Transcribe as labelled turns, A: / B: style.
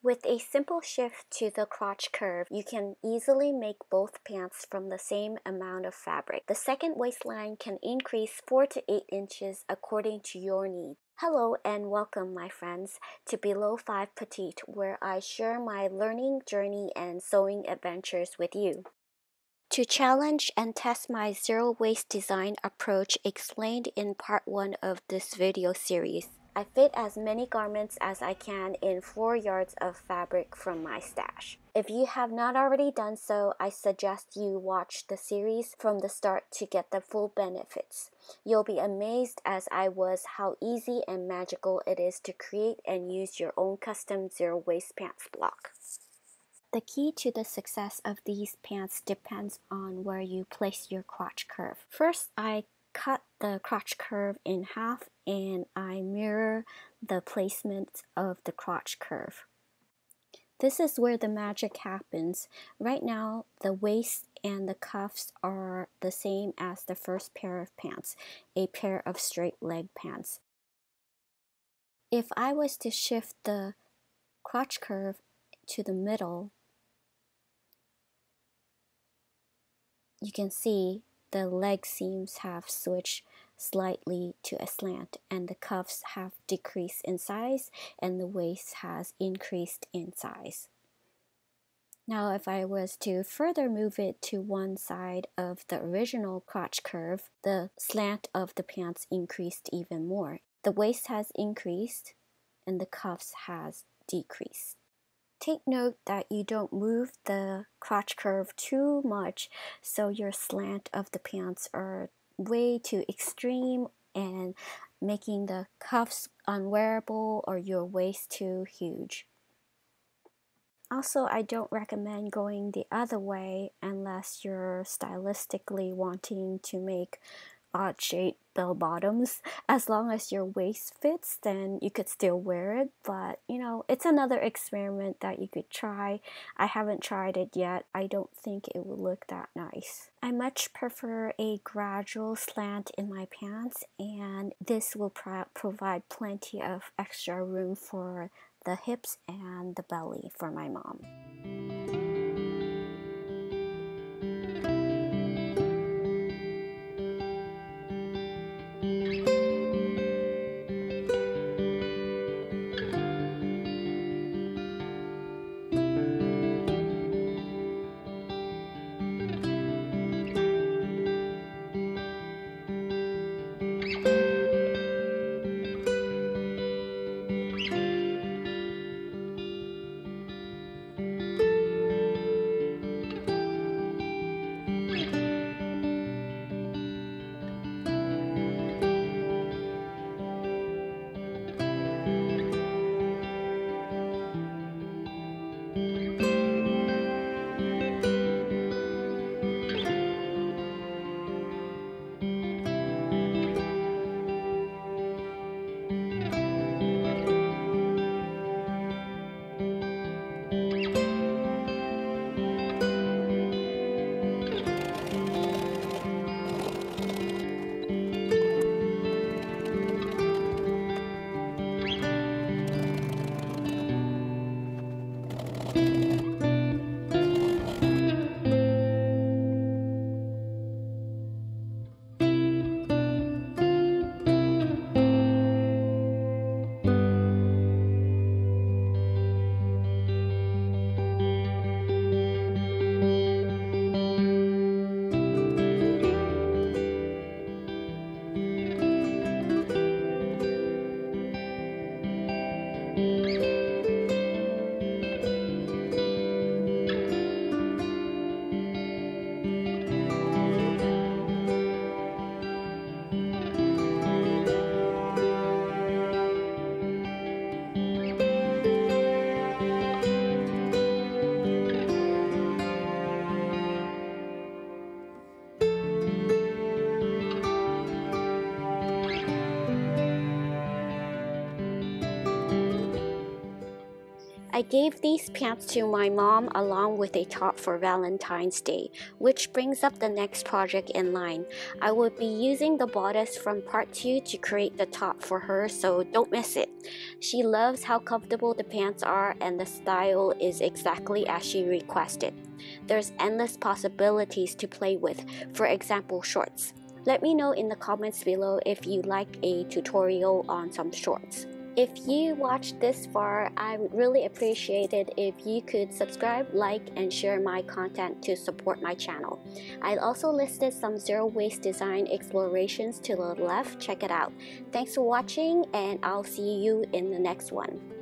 A: With a simple shift to the crotch curve, you can easily make both pants from the same amount of fabric. The second waistline can increase 4 to 8 inches according to your need. Hello and welcome, my friends, to Below 5 Petite, where I share my learning journey and sewing adventures with you. To challenge and test my zero waste design approach explained in part 1 of this video series, I fit as many garments as I can in 4 yards of fabric from my stash. If you have not already done so, I suggest you watch the series from the start to get the full benefits. You'll be amazed as I was how easy and magical it is to create and use your own custom zero waste pants block. The key to the success of these pants depends on where you place your crotch curve. First, I cut the crotch curve in half and I mirror the placement of the crotch curve. This is where the magic happens. Right now, the waist and the cuffs are the same as the first pair of pants, a pair of straight leg pants. If I was to shift the crotch curve to the middle, you can see the leg seams have switched slightly to a slant and the cuffs have decreased in size and the waist has increased in size. Now if I was to further move it to one side of the original crotch curve, the slant of the pants increased even more. The waist has increased and the cuffs has decreased. Take note that you don't move the crotch curve too much so your slant of the pants are way too extreme and making the cuffs unwearable or your waist too huge. Also, I don't recommend going the other way unless you're stylistically wanting to make odd-shaped bell bottoms. As long as your waist fits, then you could still wear it, but it's another experiment that you could try. I haven't tried it yet. I don't think it would look that nice. I much prefer a gradual slant in my pants, and this will provide plenty of extra room for the hips and the belly for my mom. I gave these pants to my mom along with a top for Valentine's Day, which brings up the next project in line. I will be using the bodice from part 2 to create the top for her, so don't miss it. She loves how comfortable the pants are and the style is exactly as she requested. There's endless possibilities to play with, for example shorts. Let me know in the comments below if you'd like a tutorial on some shorts. If you watched this far, I would really appreciate it if you could subscribe, like, and share my content to support my channel. I also listed some zero waste design explorations to the left. Check it out. Thanks for watching, and I'll see you in the next one.